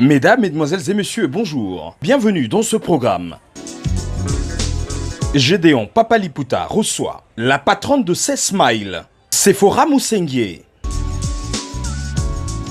Mesdames, Mesdemoiselles et Messieurs, bonjour. Bienvenue dans ce programme. Gédéon Papaliputa reçoit la patronne de C-Smile, Sephora Moussenguier.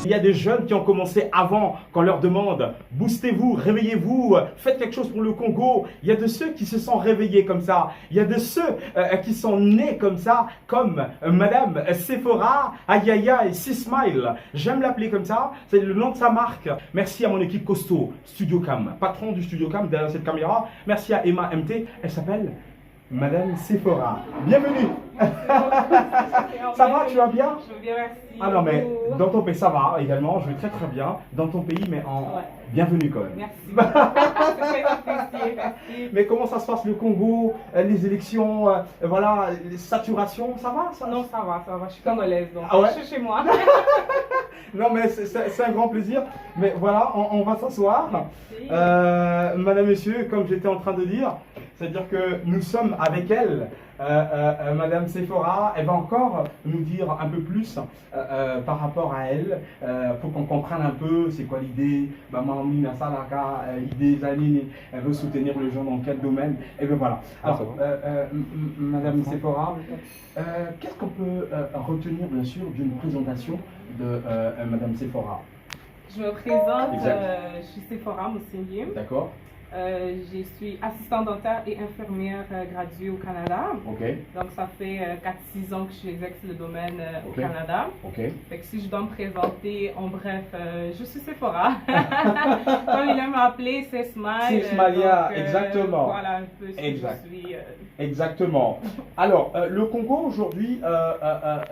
Il y a des jeunes qui ont commencé avant, qu'on leur demande « boostez-vous, réveillez-vous, faites quelque chose pour le Congo ». Il y a de ceux qui se sont réveillés comme ça. Il y a de ceux qui sont nés comme ça, comme Madame Sephora, Ayaya et C-Smile. J'aime l'appeler comme ça, c'est le nom de sa marque. Merci à mon équipe costaud, Studio Cam, patron du Studio Cam derrière cette caméra. Merci à Emma MT, elle s'appelle Madame Sephora. Bienvenue. Ça va, tu vas bien? Je vais bien, merci. Ah non, mais dans ton pays, ça va également, je vais très très bien. Dans ton pays, mais en bienvenue quand même. Merci. C'est très apprécié, merci. Mais comment ça se passe le Congo, les élections, voilà, les saturations, ça va ça? Non, ça va, je suis congolaise, donc Ah ouais? je suis chez moi. Non, mais c'est un grand plaisir. Mais voilà, on va s'asseoir. Merci. Madame, Monsieur, comme j'étais en train de dire, c'est-à-dire que nous sommes avec elle. Madame Sephora, elle va encore nous dire un peu plus par rapport à elle, pour qu'on comprenne un peu c'est quoi l'idée, Maman Mina Salaka, l'idée Zaline, elle veut soutenir le jeune dans quel domaine, et bien voilà. Alors, Madame Sephora, qu'est-ce qu'on peut retenir bien sûr d'une présentation de Madame Sephora? Je me présente, Exact. je suis Sephora Moussenguier. D'accord. Je suis assistante dentaire et infirmière graduée au Canada. Ok. Donc ça fait 4-6 ans que j'exerce le domaine Ok. au Canada. Ok. Fait que si je dois me présenter, en bref, je suis Sephora. Comme il aime m'appeler, c'est Smile. C-Smile, donc, exactement. Voilà un peu ce que Exact. je suis. Exactement. Alors, le Congo aujourd'hui,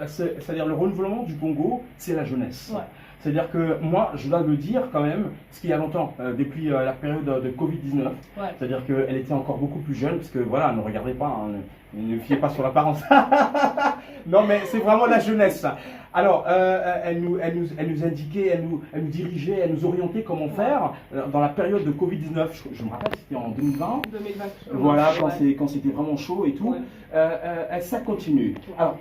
c'est-à-dire le renouvellement du Congo, c'est la jeunesse. Ouais. C'est-à-dire que moi, je dois le dire quand même, parce qu'il y a longtemps, depuis la période de Covid-19, Ouais. c'est-à-dire qu'elle était encore beaucoup plus jeune, parce que voilà, ne regardez pas, hein, ne fiez pas sur l'apparence. Non, mais c'est vraiment la jeunesse. Alors, elle nous indiquait, elle nous dirigeait, elle nous orientait comment faire dans la période de Covid-19. Je me rappelle, c'était en 2020. 2020. Voilà, Ouais. quand c'était vraiment chaud et tout. Ouais. Ça continue. Alors,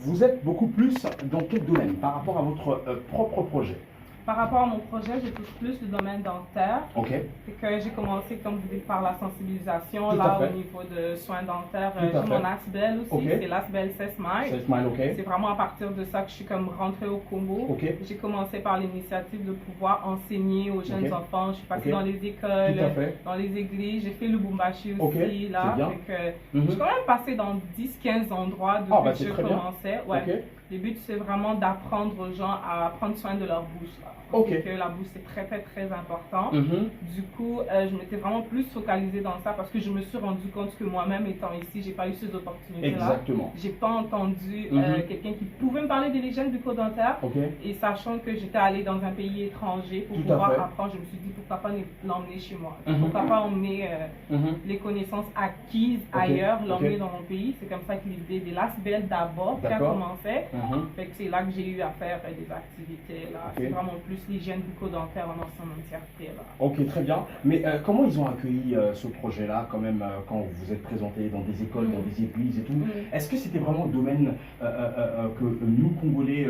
vous êtes beaucoup plus dans quel domaine par rapport à votre propre projet? Par rapport à mon projet, je touche plus le domaine dentaire. Ok. C'est que j'ai commencé, comme vous dites, par la sensibilisation, Tout à là, fait. au niveau de soins dentaires. Tout à J'ai fait. mon Asbel aussi, Ok. c'est l'Asbel C-Smile. C'est Smile, ok. C'est vraiment à partir de ça que je suis comme rentrée au Congo. Ok. J'ai commencé par l'initiative de pouvoir enseigner aux jeunes Ok. enfants. Je suis passée Ok. dans les écoles, Tout à fait. dans les églises. J'ai fait le Bumbashi Ok, aussi, là. c'est bien. Fait que Mhm. je suis quand même passée dans 10-15 endroits depuis Ah, bah, que c'est je très bien. commençais. Ouais. Ok. Le but, c'est vraiment d'apprendre aux gens à prendre soin de leur bouche. Là. Ok. Et que la bouche, c'est très, très, très important. Mhm. Du coup, je m'étais vraiment plus focalisée dans ça parce que je me suis rendu compte que moi-même, étant ici, j'ai pas eu ces opportunités-là. Exactement. J'ai pas entendu Mhm. quelqu'un qui pouvait me parler de l'hygiène bucco-dentaire. Ok. Et sachant que j'étais allée dans un pays étranger pour Tout à pouvoir fait. apprendre, je me suis dit pourquoi pas l'emmener chez moi. Mhm. Pourquoi pas emmener Mhm. les connaissances acquises Ok. ailleurs, l'emmener Ok. dans mon pays. C'est comme ça que l'idée de l'Asbel d'abord qui a D'accord. commencé. Mhm. Fait que c'est là que j'ai eu à faire des activités là. Ok. C'est vraiment plus l'hygiène bucco-dentaire en son entièreté là. Ok, très bien. Mais comment ils ont accueilli ce projet-là, quand même, quand vous vous êtes présenté dans des écoles, dans des églises et tout? Est-ce que c'était vraiment le domaine que nous, Congolais,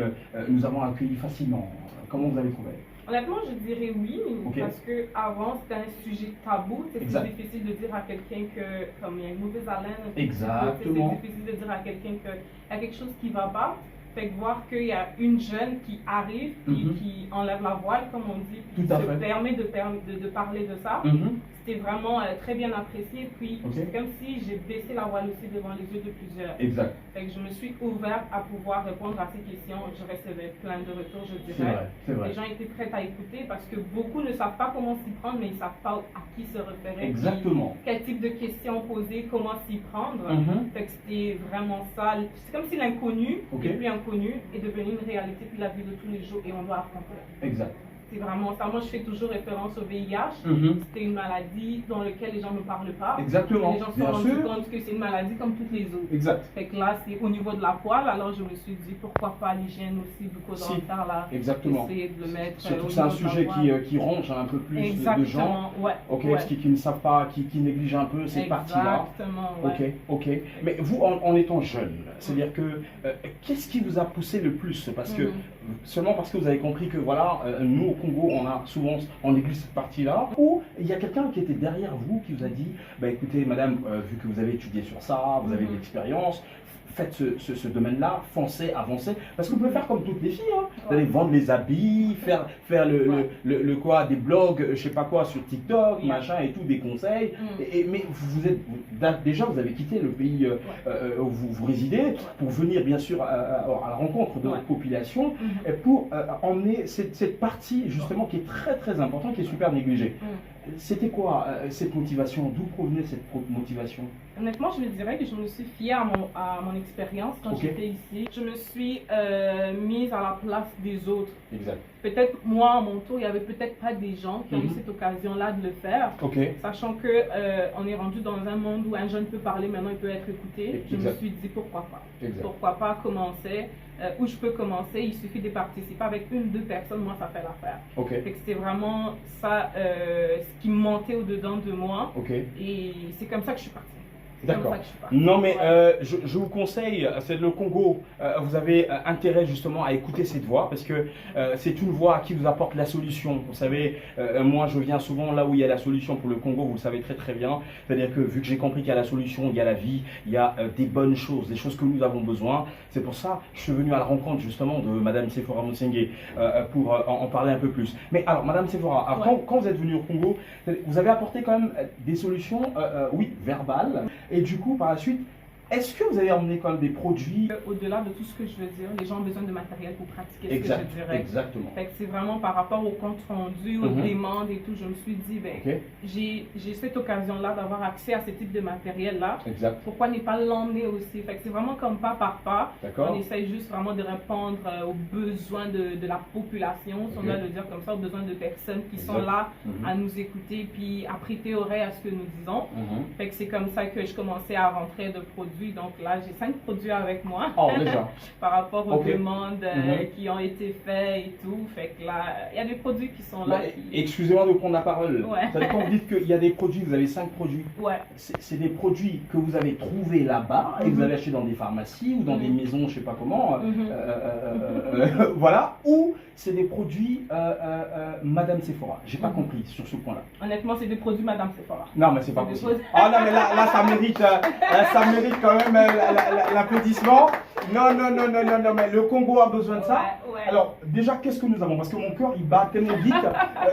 nous avons accueilli facilement? Comment vous avez trouvé? Honnêtement, je dirais oui, Ok. parce que avant c'était un sujet tabou. C'est Exact. difficile de dire à quelqu'un que comme il y a une mauvaise haleine. Exactement. C'est difficile de dire à quelqu'un qu'il y a quelque chose qui va pas. Fait que voir qu'il y a une jeune qui arrive, Mhm. qui enlève la voile, comme on dit, qui Tout à se fait. permet de parler de ça. Mhm. C'était vraiment très bien apprécié. Puis Ok. c'est comme si j'ai baissé la voile aussi devant les yeux de plusieurs. Exact. Fait que je me suis ouverte à pouvoir répondre à ces questions. Je recevais plein de retours, je C'est dirais. vrai, c'est vrai. Les gens étaient prêts à écouter parce que beaucoup ne savent pas comment s'y prendre, mais ils ne savent pas à qui se référer. Exactement. Quel type de questions poser, comment s'y prendre. Mhm. Fait que c'était vraiment ça. C'est comme si l'inconnu, Ok. le plus inconnu, est devenu une réalité puis la vie de tous les jours et on doit affronter. Exact. C'est vraiment ça. Moi, je fais toujours référence au VIH. Mhm. C'était une maladie dans laquelle les gens ne parlent pas. Exactement. Les gens se Bien sont rendus sûr. compte que c'est une maladie comme toutes les autres. Exact. Fait que là, c'est au niveau de la poêle, alors je me suis dit pourquoi pas l'hygiène aussi bucco-dentaire là. Exactement. Essayer de le mettre. Surtout au que c'est un niveau de la sujet poêle. qui ronge un peu plus de gens. Exactement, ouais. Ok, ouais. parce qu'ils ne savent pas, qui négligent un peu cette partie-là. Exactement, ouais. Ok, ok. Mais vous, en étant jeune, c'est-à-dire que qu'est-ce qui vous a poussé le plus? Parce que seulement parce que vous avez compris que voilà, nous au Congo, on néglige cette partie-là, ou il y a quelqu'un qui était derrière vous qui vous a dit, bah écoutez madame, vu que vous avez étudié sur ça, vous avez de l'expérience, faites ce domaine-là, foncez, avancez, parce que vous pouvez faire comme toutes les filles, hein. Vous allez vendre les habits, faire le quoi, des blogs, je sais pas quoi, sur TikTok, machin et tout, des conseils, mais déjà vous avez quitté le pays où vous résidez pour venir bien sûr à la rencontre de votre population, et pour emmener cette partie justement qui est très très importante, qui est super négligée. C'était quoi cette motivation? D'où provenait cette motivation? Honnêtement, je me dirais que je me suis fiée à mon expérience quand j'étais ici. Je me suis mise à la place des autres. Exact. Peut-être moi, à mon tour, il n'y avait peut-être pas des gens qui ont eu cette occasion-là de le faire. Sachant que on est rendu dans un monde où un jeune peut parler, maintenant il peut être écouté. Je me suis dit pourquoi pas. Pourquoi pas commencer où je peux commencer, il suffit de participer avec une, deux personnes, moi ça fait l'affaire. C'était vraiment ça ce qui me manquait au-dedans de moi. Et c'est comme ça que je suis partie. D'accord. Non mais je vous conseille, c'est le Congo, vous avez intérêt justement à écouter cette voix parce que c'est une voix qui vous apporte la solution. Vous savez, moi je viens souvent là où il y a la solution pour le Congo, vous le savez très très bien. C'est-à-dire que vu que j'ai compris qu'il y a la solution, il y a la vie, il y a des bonnes choses, des choses que nous avons besoin. C'est pour ça que je suis venu à la rencontre justement de Madame Sephora Musengue pour en parler un peu plus. Mais alors Madame Sephora, alors, quand vous êtes venue au Congo, vous avez apporté quand même des solutions, oui, verbales. Et du coup, par la suite, est-ce que vous avez emmené quand même des produits? Au-delà de tout ce que je veux dire, les gens ont besoin de matériel pour pratiquer ce que je dirais. Exactement. C'est vraiment par rapport au compte rendu, aux demandes et tout, je me suis dit, j'ai cette occasion-là d'avoir accès à ce type de matériel-là. Pourquoi ne pas l'emmener aussi? C'est vraiment comme pas par pas. On essaye juste vraiment de répondre aux besoins de la population, si on doit le dire comme ça, aux besoins de personnes qui sont là à nous écouter puis à prêter oreille à ce que nous disons. C'est comme ça que je commençais à rentrer de produits. Donc là, j'ai 5 produits avec moi par rapport aux demandes qui ont été faites et tout. Fait que là, il y a des produits qui sont là. Excusez-moi de prendre la parole. Quand vous dites qu'il y a des produits, vous avez 5 produits. C'est des produits que vous avez trouvés là-bas et vous avez acheté dans des pharmacies ou dans des maisons, je sais pas comment. Voilà. Ou c'est des produits Madame Sephora. J'ai pas compris sur ce point-là. Honnêtement, c'est des produits Madame Sephora. Non, mais c'est pas possible. Ah non, mais là, ça mérite quand même l'applaudissement. Non, mais le Congo a besoin de ça. Alors, déjà, qu'est-ce que nous avons? Parce que mon cœur, il bat tellement vite.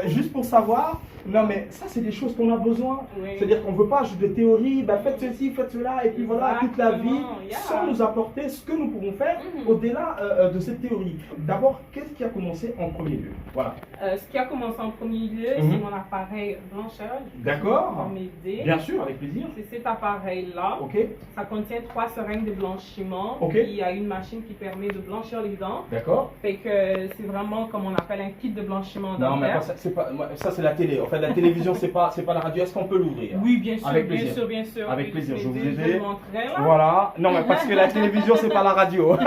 Juste pour savoir, non, mais ça, c'est des choses qu'on a besoin. C'est-à-dire qu'on ne veut pas juste de théorie, faites ceci, faites cela, et puis voilà, toute la vie, sans nous apporter ce que nous pouvons faire au-delà de cette théorie. D'abord, qu'est-ce qui a commencé en premier lieu? Voilà. Ce qui a commencé en premier lieu, c'est mon appareil blanchage. D'accord. Bien sûr, avec plaisir. C'est cet appareil-là. Ça contient 3 seringues de blanchiment. Il y a une machine qui permet de blanchir les dents. D'accord. Fait que c'est vraiment comme on appelle un kit de blanchiment dentaire. Non, mais ça c'est la télé. En fait, la télévision, c'est pas la radio. Est-ce qu'on peut l'ouvrir? Oui, bien sûr. Avec plaisir. Bien sûr. Avec plaisir, je vous ai aider. Voilà. Non, mais parce que la télévision, c'est pas la radio.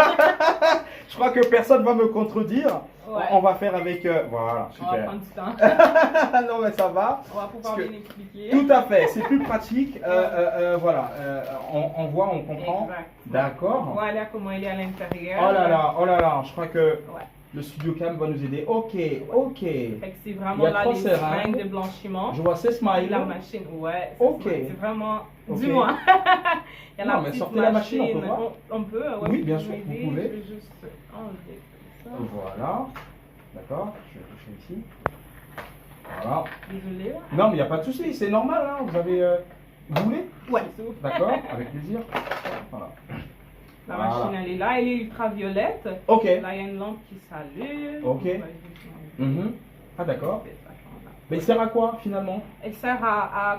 Je crois que personne va me contredire. On va faire avec. Voilà, super. On va prendre du temps. Non, mais ça va. On va pouvoir bien expliquer. Tout à fait, c'est plus pratique. Voilà, on voit, on comprend. D'accord. Voilà comment il est à l'intérieur. Oh là là, je crois que le studio Cam va nous aider. Ok. C'est vraiment là les seringues de blanchiment. Je vois 16 smiles. La machine, c'est vraiment. Dis-moi. Il y a la petite sortez la machine, on peut voir. On peut, oui, bien sûr, vous pouvez. Je vais juste enlever ça. Voilà. D'accord, je vais toucher ici. Voilà. Désolée. Non, mais il n'y a pas de souci, c'est normal. Hein. Vous avez. Vous voulez? D'accord, avec plaisir. Voilà. La machine, elle est là, elle est ultraviolette. Là, il y a une lampe qui s'allume. Ah, d'accord. Mais elle sert à quoi finalement? Elle sert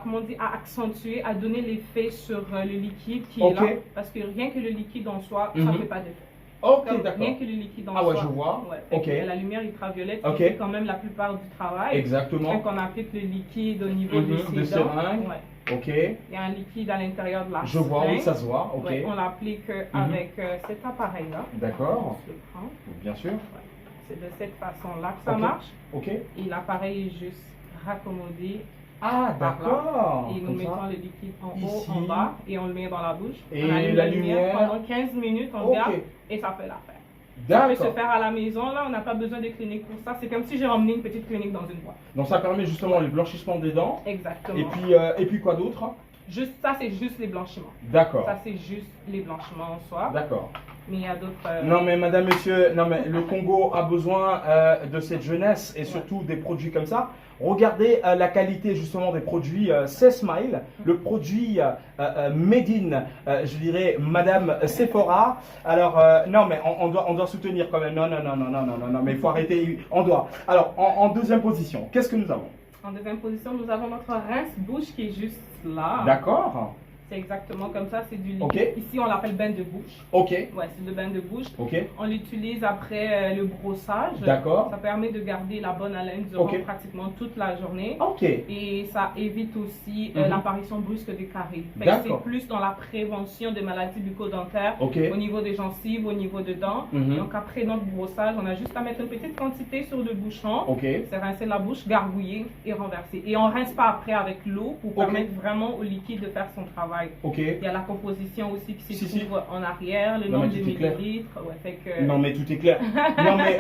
comment on dit, à accentuer, à donner l'effet sur le liquide qui est là. Parce que rien que le liquide en soi, ça ne fait pas d'effet. D'accord. Rien que le liquide en soi. Ah ouais, je vois. La lumière ultraviolette qui fait quand même la plupart du travail. Exactement. Quand on applique le liquide au niveau de ses dents. Il y a un liquide à l'intérieur de la Je vois, oui, ça se voit. On l'applique avec cet appareil-là. D'accord. Bien sûr. C'est de cette façon-là que ça marche. Et l'appareil est juste raccommodé. Ah, d'accord. Et nous mettons le liquide en haut, en bas, et on le met dans la bouche. Et on allume la lumière pendant 15 minutes, on regarde, et ça fait l'affaire. Ça peut se faire à la maison, là, on n'a pas besoin de clinique pour ça. C'est comme si j'ai emmené une petite clinique dans une boîte. Donc ça permet justement le blanchissement des dents. Exactement. Et puis quoi d'autre? Juste ça, c'est juste les blanchiments. D'accord. Ça, c'est juste les blanchiments en soi. D'accord. Mais il y a d'autres. Non, mais madame, monsieur, non, mais le Congo a besoin de cette jeunesse et surtout des produits comme ça. Regardez la qualité justement des produits C-Smile, le produit Made in, je dirais, madame Sephora. Alors, non, mais on doit soutenir quand même. Non, mais il faut arrêter. On doit. Alors, en deuxième position, qu'est-ce que nous avons? En deuxième position, nous avons notre rince-bouche qui est juste là. D'accord. C'est exactement comme ça, c'est du liquide. Okay. Ici, on l'appelle bain de bouche. Ok. Ouais, c'est le bain de bouche. Ok. On l'utilise après le brossage. D'accord. Ça permet de garder la bonne haleine durant pratiquement toute la journée. Ok. Et ça évite aussi l'apparition brusque des caries. C'est plus dans la prévention des maladies bucco-dentaires au niveau des gencives, au niveau des dents. Donc après notre brossage, on a juste à mettre une petite quantité sur le bouchon. C'est rincer la bouche, gargouiller et renverser. Et on rince pas après avec l'eau pour permettre vraiment au liquide de faire son travail. Il y a la composition aussi qui se trouve en arrière, le nombre de millilitres. Non, mais tout est clair. Non, mais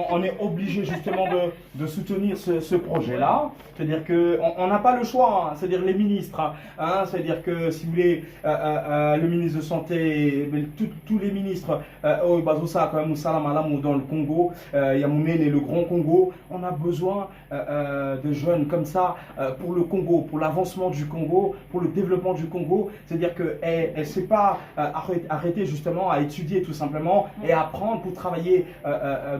on est obligé justement de soutenir ce projet-là. C'est-à-dire qu'on n'a pas le choix, hein. C'est-à-dire les ministres. Hein. C'est-à-dire que si vous voulez, le ministre de Santé, tous les ministres, dans le Congo, Yamoumène et le Grand Congo, on a besoin de jeunes comme ça pour le Congo, pour l'avancement du Congo, pour le développement du Congo. C'est-à-dire qu'elle ne s'est pas arrêtée justement à étudier tout simplement et à apprendre pour travailler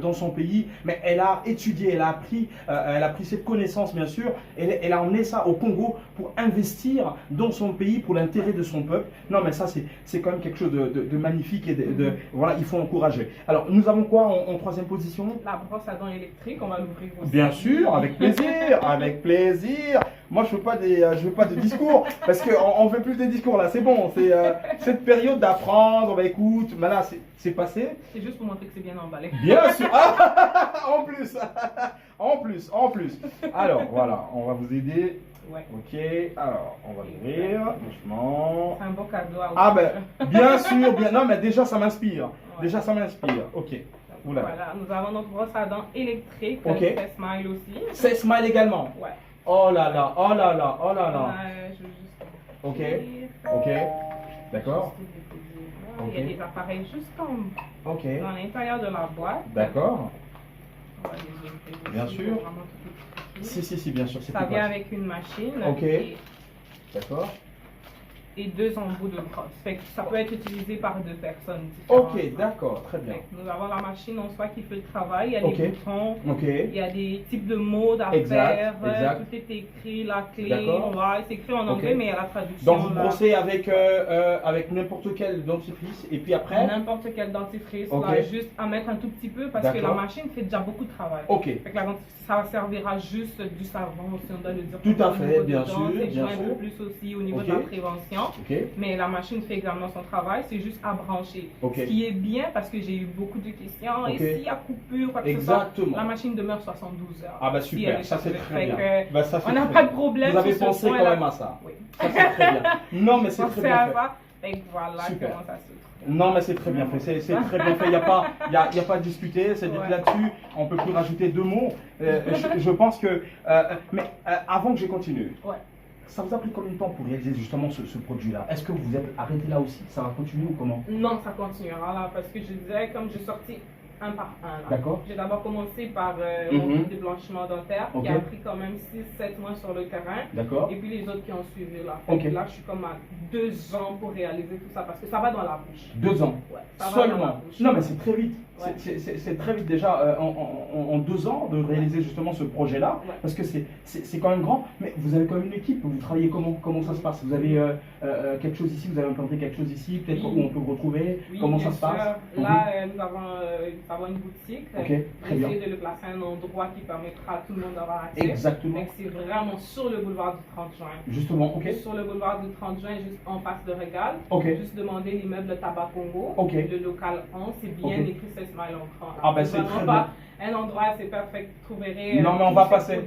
dans son pays, mais elle a étudié, elle a pris cette connaissance bien sûr, et elle a emmené ça au Congo pour investir dans son pays pour l'intérêt de son peuple. Non mais ça c'est quand même quelque chose de magnifique et voilà, il faut encourager. Alors nous avons quoi en troisième position? La brosse à dents électrique, on va l'ouvrir aussi. Bien sûr, avec plaisir, avec plaisir. Moi je veux pas de discours parce qu'on fait plus des discours là, c'est bon, c'est cette période d'apprendre, bah écoute, mais là c'est passé. C'est juste pour montrer que c'est bien emballé. Bien sûr, en plus. Alors voilà, on va vous aider. Ouais. Ok, alors on va l'ouvrir doucement. C'est un beau cadeau à ouvrir. Ah ben, bien sûr, non mais déjà ça m'inspire. Déjà ça m'inspire, ok. Voilà, nous avons notre brosse à dents électrique, C-Smile aussi. C-Smile également. Ouais. Oh là là, oh là là, oh là là. Ok, d'accord. Il y a des appareils juste comme dans l'intérieur de la boîte. D'accord. Bien sûr. Si, bien sûr. Ça vient avec une machine. Ok. D'accord. Et 2 embouts de brosse. Ça peut être utilisé par 2 personnes différentes. Ok, d'accord, très bien. Nous avons la machine en soi qui fait le travail. Il y a des boutons, il y a des types de mots à faire. Tout est écrit, la clé. C'est écrit en anglais, mais il y a la traduction. Donc vous brossez avec n'importe quel dentifrice et puis après n'importe quel dentifrice, là, juste à mettre un tout petit peu parce que la machine fait déjà beaucoup de travail. Ça servira juste du savon, si on doit le dire. Tout à fait, bien sûr. Un peu plus aussi au niveau de la prévention. Mais la machine fait également son travail, c'est juste à brancher. Ce qui est bien parce que j'ai eu beaucoup de questions. Et s'il y a coupure, quoi que ce soit, la machine demeure 72 heures. Ah bah super, ça c'est très bien. On n'a pas de problème. Vous avez pensé quand même à ça. Oui. Ça c'est très bien. Non mais c'est très bien fait. Et voilà comment ça se trouve. Non mais c'est très bien fait, c'est très bien fait, il n'y a pas à discuter, c'est là-dessus, on ne peut plus rajouter 2 mots. Je pense que, mais avant que je continue, ça vous a pris combien de temps pour réaliser justement ce produit-là? Est-ce que vous vous êtes arrêté là aussi? Ça va continuer ou comment? Non, ça continuera là, parce que je disais, comme j'ai sorti un par un. D'accord. J'ai d'abord commencé par mon kit de blanchiment dentaire qui a pris quand même 6-7 mois sur le terrain. D'accord. Et puis les autres qui ont suivi là. Là, je suis comme à 2 ans pour réaliser tout ça parce que ça va dans la bouche. 2 ans. Ouais, ça seulement. Va dans la bouche. Non, mais c'est très vite. C'est très vite déjà en 2 ans de réaliser justement ce projet-là parce que c'est quand même grand. Mais vous avez quand même une équipe. Vous travaillez comment ça se passe? Vous avez quelque chose ici, vous avez implanté quelque chose ici, peut-être où on peut vous retrouver. Comment ça se passe? Là, nous avons une boutique. Très bien. J'essaie de le placer à un endroit qui permettra à tout le monde d'avoir accès. Exactement. C'est vraiment sur le boulevard du 30 juin. Justement, Sur le boulevard du 30 juin, juste en face de Régal. Juste demander l'immeuble Tabac Congo. Le local 11, c'est bien écrit C-Smile en grand. Ah ben c'est très bien. un endroit, c'est parfait. Vous trouverez non, mais on va passer.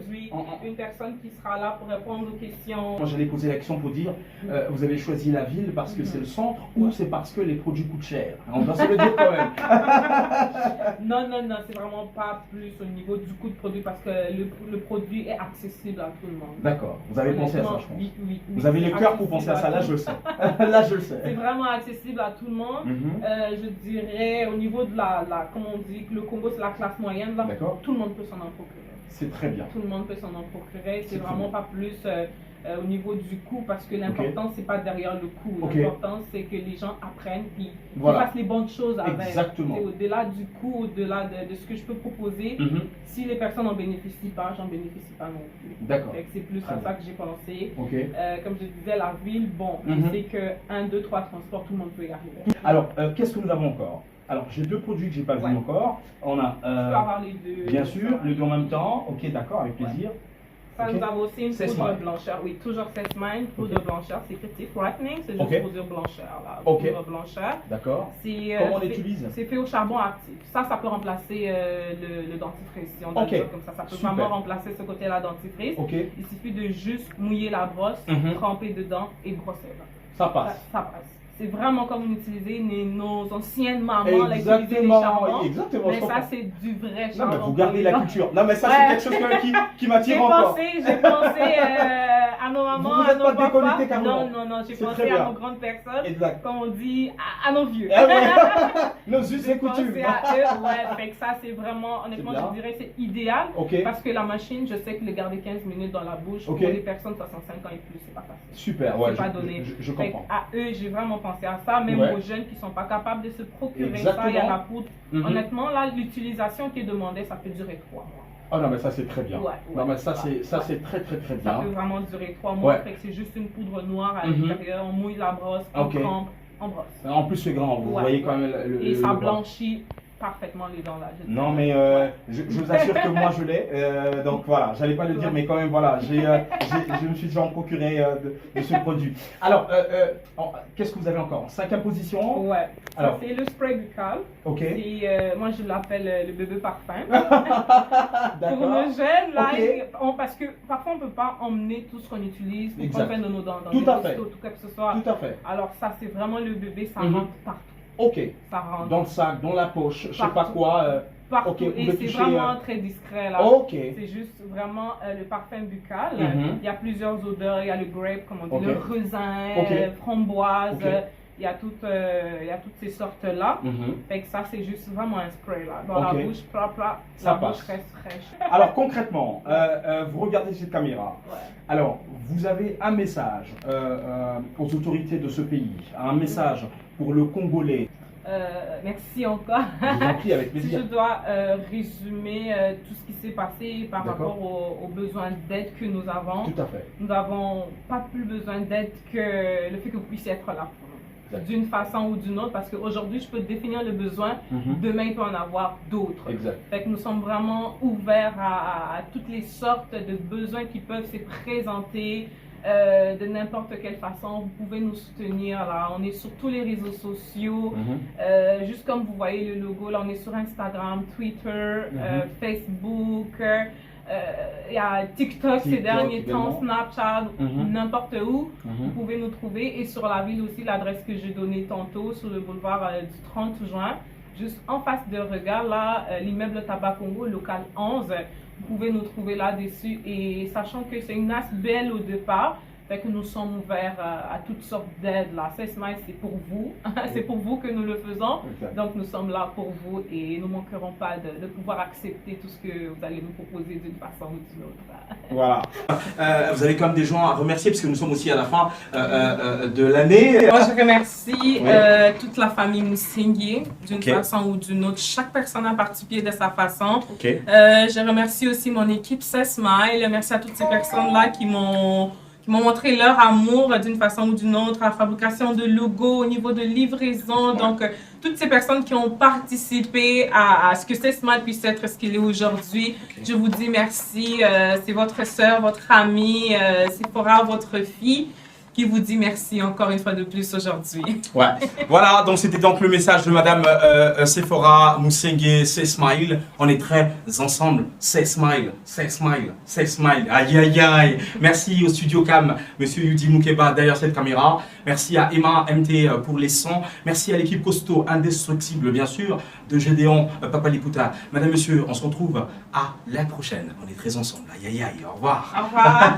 Une personne qui sera là pour répondre aux questions. Moi, j'allais poser la question pour dire, vous avez choisi la ville parce que c'est le centre ou c'est parce que les produits coûtent cher? On doit se le dire quand même. Non, non, non, c'est vraiment pas plus au niveau du coût de produit parce que le produit est accessible à tout le monde. D'accord, vous avez pensé à ça, je pense. Oui, oui. Vous avez le cœur pour penser à ça, là je le sais. Là je le sais. C'est vraiment accessible à tout le monde. Je dirais au niveau de comme on dit, que le Congo c'est la classe moyenne, là, tout le monde peut s'en en procurer. C'est très bien. Tout le monde peut s'en en procurer. C'est vraiment pas plus au niveau du coût parce que l'important c'est pas derrière le coût. L'important c'est que les gens apprennent et fassent les bonnes choses avec. Exactement. Au-delà du coût, au-delà de ce que je peux proposer, si les personnes n'en bénéficient pas, j'en bénéficie pas non plus. D'accord. C'est plus à ça que j'ai pensé. Okay. Comme je disais, la ville, bon, c'est que 1, 2, 3 transports, tout le monde peut y arriver. Alors, qu'est-ce que nous avons encore? Alors, j'ai deux produits que j'ai pas vus encore. On a, je peux avoir les deux. Bien sûr, les deux en même temps. Ok, d'accord, avec plaisir. Ça, nous avons aussi une poudre blancheur. Oui, toujours Sessmile, poudre blancheur. C'est petit, brightening, c'est juste pour dire blancheur. Là. Poudre blancheur. D'accord. Comment on l'utilise? C'est fait au charbon actif. Ça peut remplacer le dentifrice. Si on doit dire comme ça. Ça peut vraiment remplacer ce côté-là dentifrice. Il suffit de juste mouiller la brosse, tremper dedans et brosser. Ça passe. Ça passe. C'est vraiment comme on utilisait nos anciennes mamans, là, utilisaient les charbons. Exactement. Mais ça, c'est du vrai charbon. Non, mais vous gardez la culture. Non, mais ça, c'est quelque chose qui m'attire encore. J'ai pensé à nos mamans, à nos papas. Non, j'ai pensé à nos grandes personnes. Exact. Comme on dit, à nos vieux. Nos us et coutumes. J'ai pensé à eux, fait que ça, c'est vraiment, honnêtement, je dirais, c'est idéal. Parce que la machine, je sais que le garder 15 minutes dans la bouche, pour les personnes de 65 ans et plus, c'est pas facile. Super, ouais. C'est pas donné. Je comprends. À eux, j'ai vraiment pensé à ça, même aux jeunes qui ne sont pas capables de se procurer ça, il y a la poudre. Honnêtement, là, l'utilisation qui est demandée, ça peut durer 3 mois. Oh non, mais ça c'est très bien. Non, mais ça c'est très très bien. Ça peut vraiment durer 3 mois, fait que c'est juste une poudre noire à l'intérieur, on mouille la brosse, on trempe, on brosse. En plus c'est grand, vous voyez quand même et ça blanchit parfaitement les dents là. Non mais je vous assure que moi je l'ai, donc voilà, j'allais pas le dire mais quand même voilà, je me suis déjà procuré de ce produit. Alors, qu'est-ce que vous avez encore? 5e position? Ouais, c'est le spray buccal. Moi je l'appelle le bébé parfum. Pour nos jeunes, là, parce que parfois on peut pas emmener tout ce qu'on utilise pour qu'on fait de nos dents dans les restos, tout quoi que ce soit. Tout à fait. Alors ça c'est vraiment le bébé, ça rentre partout. Ça rentre. Dans le sac, dans la poche, je sais pas quoi. Partout. Et c'est vraiment très discret là. C'est juste vraiment le parfum buccal. Il y a plusieurs odeurs. Il y a le grape, comme on dit, le raisin, framboise. Il y a toutes ces sortes-là. Fait que ça, c'est juste vraiment un spray là. Dans la bouche, la bouche reste fraîche. Alors concrètement, vous regardez cette caméra. Alors, vous avez un message aux autorités de ce pays, un message pour le Congolais. Merci encore. Je vous en prie, avec plaisir. Si je dois résumer tout ce qui s'est passé par rapport aux besoins d'aide que nous avons. Tout à fait. Nous n'avons pas plus besoin d'aide que le fait que vous puissiez être là d'une façon ou d'une autre, parce qu'aujourd'hui je peux définir le besoin, demain il peut en avoir d'autres. Fait que nous sommes vraiment ouverts à toutes les sortes de besoins qui peuvent se présenter de n'importe quelle façon. Vous pouvez nous soutenir là, on est sur tous les réseaux sociaux, juste comme vous voyez le logo là, on est sur Instagram, Twitter, Facebook, il y a TikTok ces derniers temps, Snapchat, n'importe où, vous pouvez nous trouver. Et sur la ville aussi, l'adresse que j'ai donnée tantôt, sur le boulevard du 30 juin, juste en face de regard, là, l'immeuble Tabac Congo, local 11, vous pouvez nous trouver là-dessus. Et sachant que c'est une ASBL au départ, fait que nous sommes ouverts à toutes sortes d'aides. La Sessmile, c'est pour vous. C'est pour vous que nous le faisons. Donc, nous sommes là pour vous et nous ne manquerons pas de pouvoir accepter tout ce que vous allez nous proposer d'une façon ou d'une autre. Voilà. Vous avez quand même des gens à remercier puisque nous sommes aussi à la fin de l'année. Moi, je remercie toute la famille Moussinguier d'une façon ou d'une autre. Chaque personne a participé de sa façon. Je remercie aussi mon équipe Sessmile. Merci à toutes ces personnes-là qui m'ont montré leur amour d'une façon ou d'une autre, à la fabrication de logos, au niveau de livraison. Donc, toutes ces personnes qui ont participé à ce que Sessmile puisse être ce qu'il est aujourd'hui, je vous dis merci. C'est votre sœur, votre amie, Sephora, votre fille, qui vous dit merci encore une fois de plus aujourd'hui. Ouais. Voilà, donc c'était donc le message de Madame Sephora Mousengue, c'est Smile. On est très ensemble. C'est Smile, c'est Smile, c'est Smile. Aïe, aïe, aïe. Merci au Studio Cam, Monsieur Yudi Moukeba derrière cette caméra. Merci à Emma MT pour les sons. Merci à l'équipe costaud, indestructible bien sûr, de Gédéon, Papa Liputa. Madame, Monsieur, on se retrouve à la prochaine. On est très ensemble. Aïe, aïe, aïe. Au revoir. Au revoir.